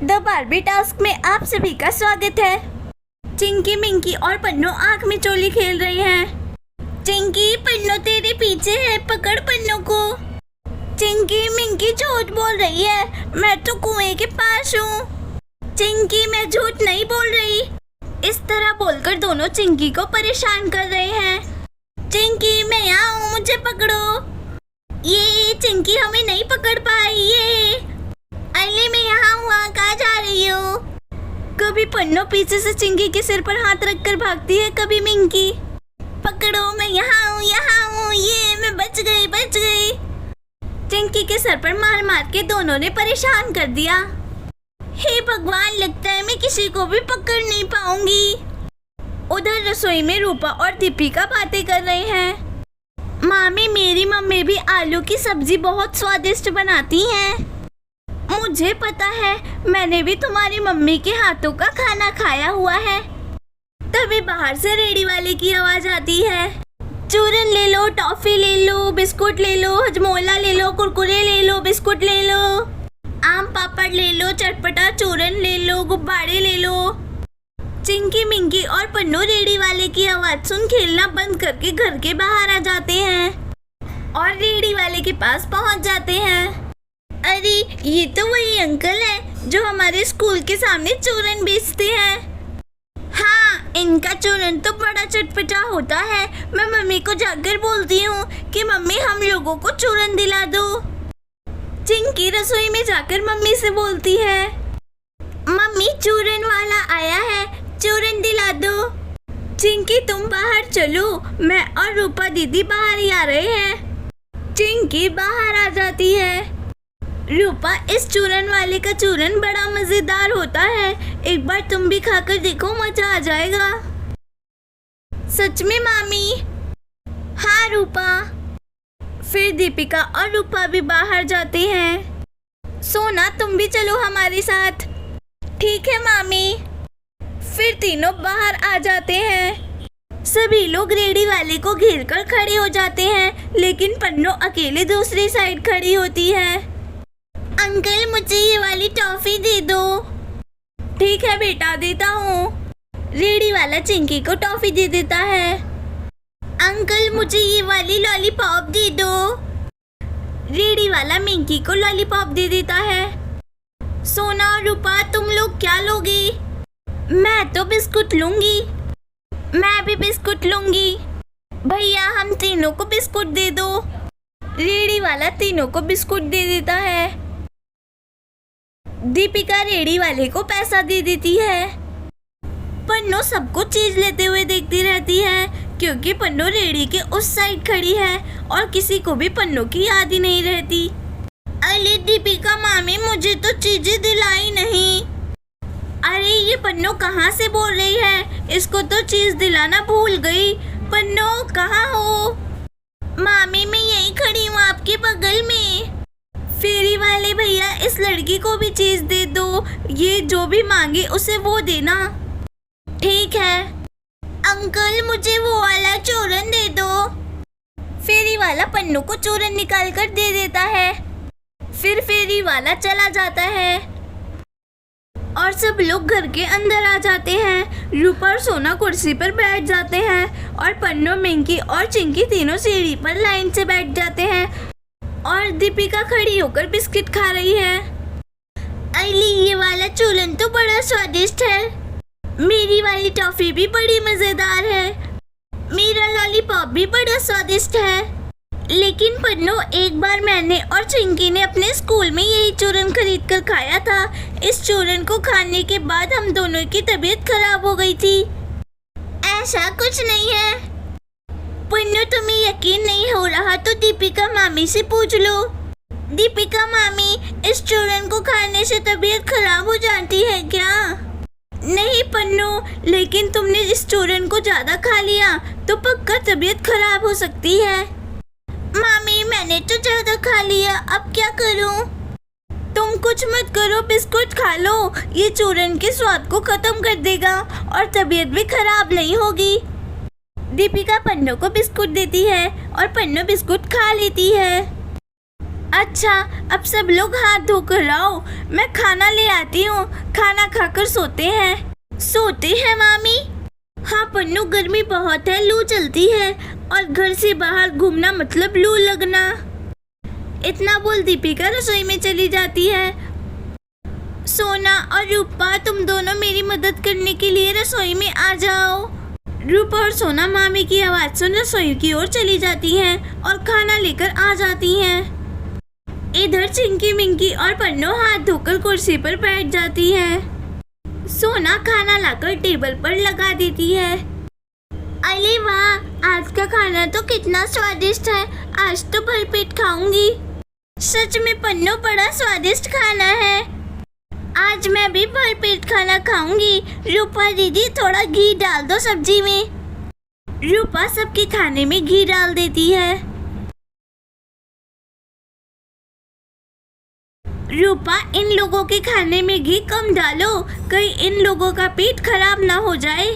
The Barbie task में आप सभी का स्वागत है। चिंकी, मिंकी और पन्नू आंख में चोली खेल रही हैं। चिंकी, पन्नू तेरे पीछे है, पकड़ पन्नू को। चिंकी, मिंकी झूठ बोल रही है, मैं तो कुएं के पास हूँ। चिंकी, मैं झूठ नहीं बोल रही। इस तरह बोलकर दोनों चिंकी को परेशान कर रहे हैं। चिंकी, मैं यहाँ हूँ, मुझे पकड़ो। ये चिंकी हमें नहीं पकड़ पाई। ये अरे मैं यहाँ हूँ, कहाँ जा रही हो? कभी पन्नू पीछे से चिंकी के सिर पर हाथ रखकर भागती है, कभी मिंकी। पकड़ो, मैं यहाँ हूँ, ये मैं बच गई। चिंकी के सर पर मार मार के दोनों ने परेशान कर दिया। हे भगवान, लगता है मैं किसी को भी पकड़ नहीं पाऊंगी। उधर रसोई में रूपा और दीपिका बातें कर रहे हैं। मामी, मेरी मम्मी भी आलू की सब्जी बहुत स्वादिष्ट बनाती हैं। मुझे पता है, मैंने भी तुम्हारी मम्मी के हाथों का खाना खाया हुआ है। तभी बाहर से रेडी वाले की आवाज आती है। चूरन ले लो, टॉफी ले लो, बिस्कुट ले लो, हजमोला ले लो, कुरकुरे ले लो, बिस्कुट ले लो, आम पापड़ ले लो, चटपटा चूरन ले लो, गुब्बारे ले लो। चिंकी, मिंकी और पन्नू रेडी वाले की आवाज सुन खेलना बंद करके घर के बाहर आ जाते हैं और रेडी वाले के पास पहुंच जाते हैं। अरे ये तो वही अंकल है जो हमारे स्कूल के सामने चूरन बेचते हैं। हाँ, इनका चूरन तो बड़ा चटपटा होता है। मैं मम्मी को जाकर बोलती हूँ कि मम्मी हम लोगों को चूरन दिला दो। चिंकी रसोई में जाकर मम्मी से बोलती है, मम्मी चूरन वाला आया है, चूरन दिला दो। चिंकी, तुम बाहर चलो, मैं और रूपा दीदी बाहर ही आ रहे हैं। चिंकी बाहर आ जाती है। रूपा, इस चूरन वाले का चूरन बड़ा मजेदार होता है, एक बार तुम भी खाकर देखो, मजा आ जाएगा। सच में मामी? हाँ रूपा। फिर दीपिका और रूपा भी बाहर जाते हैं। सोना, तुम भी चलो हमारे साथ। ठीक है मामी। फिर तीनों बाहर आ जाते हैं। सभी लोग रेडी वाले को घेर कर खड़े हो जाते हैं, लेकिन पन्नू अकेले दूसरी साइड खड़ी होती है। अंकल, मुझे ये वाली टॉफी दे दो। ठीक है बेटा, देता हूँ। रेडी वाला चिंकी को टॉफी दे देता है। अंकल, मुझे ये वाली लॉलीपॉप दे दो। रेडी वाला मिंकी को लॉलीपॉप दे देता है। सोना और रूपा, तुम लोग क्या लोगी? मैं तो बिस्कुट लूंगी। मैं भी बिस्कुट लूंगी। भैया, हम तीनों को बिस्कुट दे दो। रेडी वाला तीनों को बिस्कुट दे देता है। दीपिका रेडी वाले को पैसा दे देती है। पन्नू सबको चीज लेते हुए देखती रहती है, क्योंकि पन्नू रेडी के उस साइड खड़ी है और किसी को भी पन्नू की याद ही नहीं रहती। अरे दीपिका मामी, मुझे तो चीजें दिलाई नहीं। अरे ये पन्नू कहाँ से बोल रही है? इसको तो चीज दिलाना भूल गई। पन्नू कहाँ हो? मामी, मैं यहीं खड़ी हूँ आपके बगल में। फेरी वाले भैया, इस लड़की को भी चीज दे दो, ये जो भी मांगे उसे वो देना। ठीक है। अंकल, मुझे वो वाला चूरन दे दो। फेरी वाला पन्नू को चूरन निकाल कर दे देता है। फिर फेरी वाला चला जाता है और सब लोग घर के अंदर आ जाते हैं। रूपा और सोना कुर्सी पर बैठ जाते हैं और पन्नू, मिंकी और चिंकी तीनों सीढ़ी पर लाइन से बैठ जाते हैं और दीपिका खड़ी होकर बिस्किट खा रही है। अली, ये वाला चूरन तो बड़ा स्वादिष्ट है। मेरी वाली टॉफी भी बड़ी मजेदार है। मेरा लॉलीपॉप भी बड़ा स्वादिष्ट है। लेकिन पन्नू, एक बार मैंने और चिंकी ने अपने स्कूल में यही चूरन खरीद कर खाया था। इस चूरन को खाने के बाद हम दोनों की तबीयत खराब हो गई थी। ऐसा कुछ नहीं है। पन्नू, तुम्हें यकीन नहीं हो रहा तो दीपिका मामी से पूछ लो। दीपिका मामी, इस चूरन को खाने से तबीयत खराब हो जाती है क्या? नहीं पन्नू, लेकिन तुमने इस चूरन को ज्यादा खा लिया तो पक्का तबीयत खराब हो सकती है। मामी, मैंने तो ज्यादा खा लिया, अब क्या करूं? तुम कुछ मत करो, बिस्कुट खा लो, ये चूरन के स्वाद को खत्म कर देगा और तबीयत भी खराब नहीं होगी। दीपिका पन्नू को बिस्कुट देती है और पन्नू बिस्कुट खा लेती है। अच्छा, अब सब लोग हाथ धोकर आओ, मैं खाना ले आती हूँ। खाना खाकर सोते हैं। सोते हैं मामी? हाँ पन्नू, गर्मी बहुत है, लू चलती है और घर से बाहर घूमना मतलब लू लगना। इतना बोल दीपिका रसोई में चली जाती है। सोना और रूपा, तुम दोनों मेरी मदद करने के लिए रसोई में आ जाओ। रूपा और सोना मामी की आवाज़ सुन रसोई की ओर चली जाती हैं और खाना लेकर आ जाती हैं। इधर चिंकी मिंकी और पन्नू हाथ धोकर कुर्सी पर बैठ जाती है। सोना खाना लाकर टेबल पर लगा देती है। अरे वाह, आज का खाना तो कितना स्वादिष्ट है, आज तो भरपेट खाऊंगी। सच में पन्नू, बड़ा स्वादिष्ट खाना है, आज मैं भी भरपेट खाना खाऊंगी। रूपा दीदी, थोड़ा घी डाल दो सब्जी में। रूपा सबके खाने में घी डाल देती है। रूपा, इन लोगों के खाने में घी कम डालो, कहीं इन लोगों का पेट खराब ना हो जाए।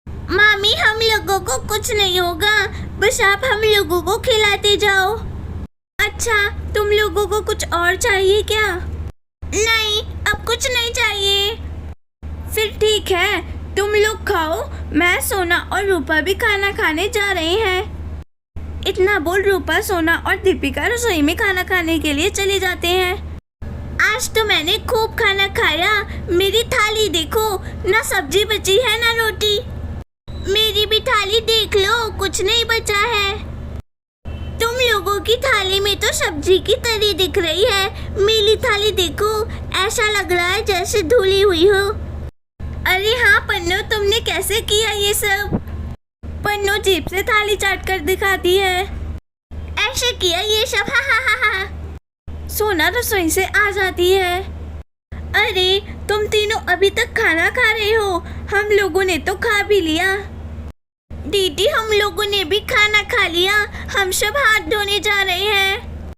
मामी, हम लोगों को कुछ नहीं होगा, बस आप हम लोगों को खिलाते जाओ। अच्छा, तुम लोगों को कुछ और चाहिए क्या? नहीं, अब कुछ नहीं चाहिए। फिर ठीक है, तुम लोग खाओ, मैं, सोना और रूपा भी खाना खाने जा रहे हैं। इतना बोल रूपा, सोना और दीपिका रसोई में खाना खाने के लिए चले जाते हैं। आज तो मैंने खूब खाना खाया, मेरी थाली देखो, ना सब्जी बची है ना रोटी। मेरी भी थाली देख लो, कुछ नहीं बचा है। तुम लोगों की थाली में तो सब्जी की तरी दिख रही है, मेरी थाली देखो, ऐसा लग रहा है जैसे धुली हुई हो। अरे हाँ पन्नू, तुमने कैसे किया ये सब? पन्नू जीभ से थाली चाट कर दिखाती है। ऐसे किया ये सब, हा हा हा हा। सोना रसोई से आ जाती है। अरे तुम तीनों अभी तक खाना खा रहे हो, हम लोगों ने तो खा भी लिया। दीदी, हम लोगों ने भी खाना खा लिया, हम सब हाथ धोने जा रहे हैं।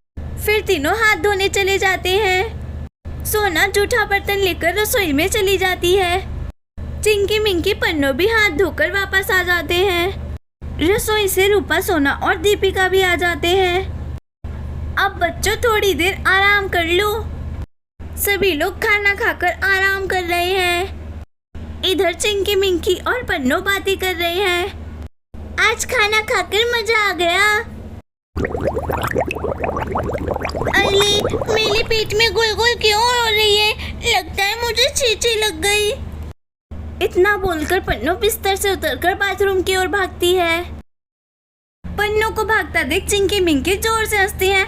फिर तीनों हाथ धोने चले जाते हैं। सोना जूठा बर्तन लेकर रसोई में चली जाती है। चिंकी मिंकी पन्नू भी हाथ धोकर वापस आ जाते हैं। रसोई से रूपा, सोना और दीपिका भी आ जाते हैं। अब बच्चों, थोड़ी देर आराम कर लो। सभी लोग खाना खाकर आराम कर रहे हैं। इधर चिंकी मिंकी और पन्नू बातें कर रहे हैं। आज खाना खाकर मजा आ गया। अरे, मेरे पेट में गुलगुल क्यों हो रही है? लगता है मुझे छींची लग गई। इतना बोलकर पन्नू बिस्तर से उतरकर बाथरूम की ओर भागती है। पन्नू को भागता देख चिंकी मिंकी जोर से हंसती है।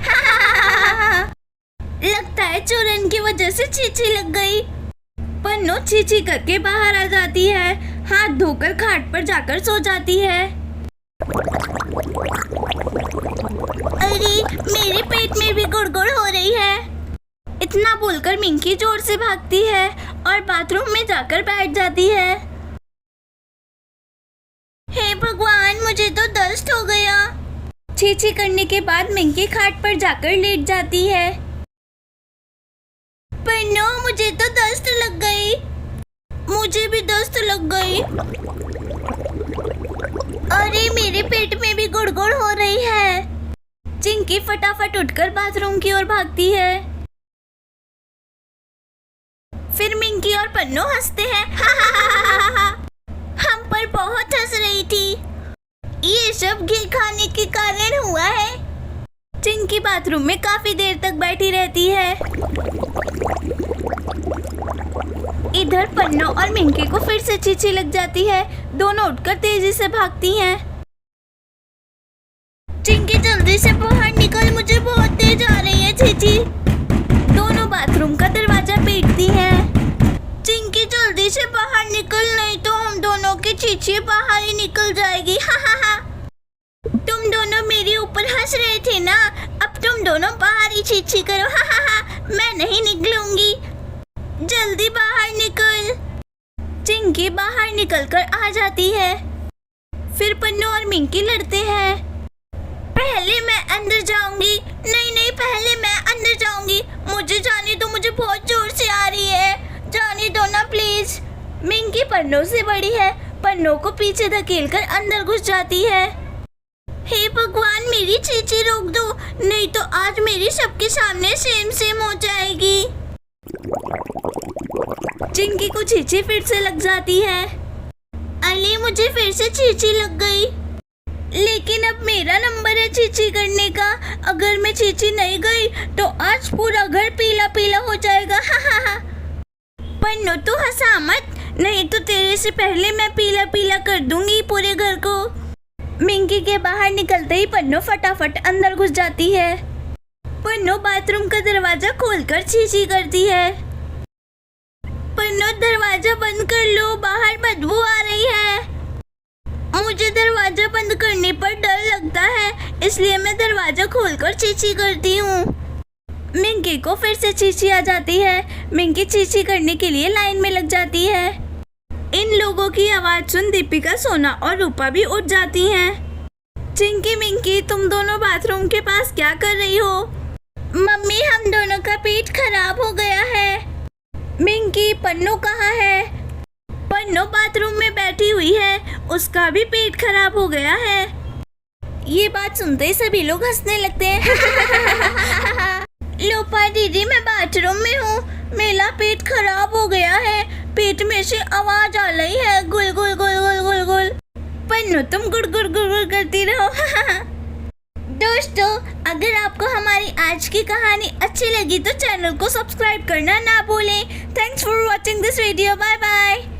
लगता है चूरन की वजह से छींची लग गई। पन्नू छींची करके बाहर आ जाती है, हाथ धोकर खाट पर जाकर सो जाती है। अरे, मेरे पेट में भी गुड़गुड़ हो रही है। इतना बोलकर मिंकी जोर से भागती है और बाथरूम में जाकर बैठ जाती है। हे भगवान, मुझे तो दस्त हो गया। छींची करने के बाद मिंकी खाट पर जाकर लेट जाती है। पन्नू, मुझे तो दस्त लग गई। मुझे भी दस्त लग गई। अरे, मेरे पेट में भी गुड़गुड़ हो रही है। चिंकी फटाफट उठकर बाथरूम की ओर भागती है। फिर मिंकी और पन्नू हंसते हैं। हम पर बहुत हंस रही थी। ये सब घी खाने के कारण हुआ है। चिंकी बाथरूम में काफी देर तक बैठी रहती है। इधर पन्नू और मिंकी को फिर से छींची लग जाती है। दोनों उठकर तेजी से भागती हैं। चिंकी, जल्दी से बाहर निकल, मुझे बहुत तेज आ रही है छींची। दोनों बाथरूम का दरवाजा पीटती हैं। चिंकी, जल्दी से बाहर निकल, नहीं तो हम दोनों की छींची बाहर ही निकल जाएगी। हा हा हा। तुम दोनों मेरे ऊपर हंस रहे थे ना, अब तुम दोनों बाहर ही छींची करो। हा हा हा। मैं नहीं निकलूंगी, जल्दी बाहर निकल। चिंकी बाहर निकलकर आ जाती है। फिर पन्नू और मिंकी लड़ते हैं। पहले मैं अंदर जाऊंगी। नहीं, पहले मैं अंदर जाऊंगी। मुझे जाने दो, मुझे बहुत जोर से आ रही है, जाने दो ना प्लीज। मिंकी पन्नू से बड़ी है, पन्नू को पीछे धकेलकर अंदर घुस जाती है। हे भगवान, मेरी चीची रोक दो, नहीं तो आज मेरी सबके सामने सेम हो जाएगी। चिंकी को चीची फिर से लग जाती है। अली मुझे फिर से चीची लग गई, लेकिन अब मेरा नंबर है चीची करने का। अगर मैं चीची नहीं गई तो आज पूरा घर पीला पीला हो जाएगा। पन्नू तू हंसा मत, नहीं तो तेरे से पहले मैं पीला पीला कर दूंगी पूरे घर को। मिंकी के बाहर निकलते ही पन्नू फटाफट अंदर घुस जाती है। पन्नू बाथरूम का दरवाजा खोलकर चीची करती है। पन्नू दरवाजा बंद कर लो, बाहर बदबू आ रही है। मुझे दरवाजा बंद करने पर डर लगता है, इसलिए मैं दरवाजा खोलकर चीची करती हूँ। मिंकी को फिर से चीची आ जाती है। मिंकी चीची करने के लिए लाइन में लग जाती है। इन लोगों की आवाज सुन दीपिका, सोना और रूपा भी उठ जाती हैं। चिंकी मिंकी तुम दोनों बाथरूम के पास क्या कर रही हो? मम्मी हम दोनों का पेट खराब हो गया है। मिंकी पन्नू कहाँ है? पन्नू बाथरूम में बैठी हुई है, उसका भी पेट खराब हो गया है। ये बात सुनते ही सभी लोग हंसने लगते हैं। लोपा दीदी मैं बाथरूम में हूँ, मेरा पेट खराब हो गया है, पेट में से आवाज आ रही है गुल गुल गुल गुल गुल गुल। पन्नू तुम गुड़ गुड़ गुड़ गुड़ करती रहो। दोस्तों अगर आपको हमारी आज की कहानी अच्छी लगी तो चैनल को सब्सक्राइब करना ना भूलें। Thanks for watching this video, bye bye.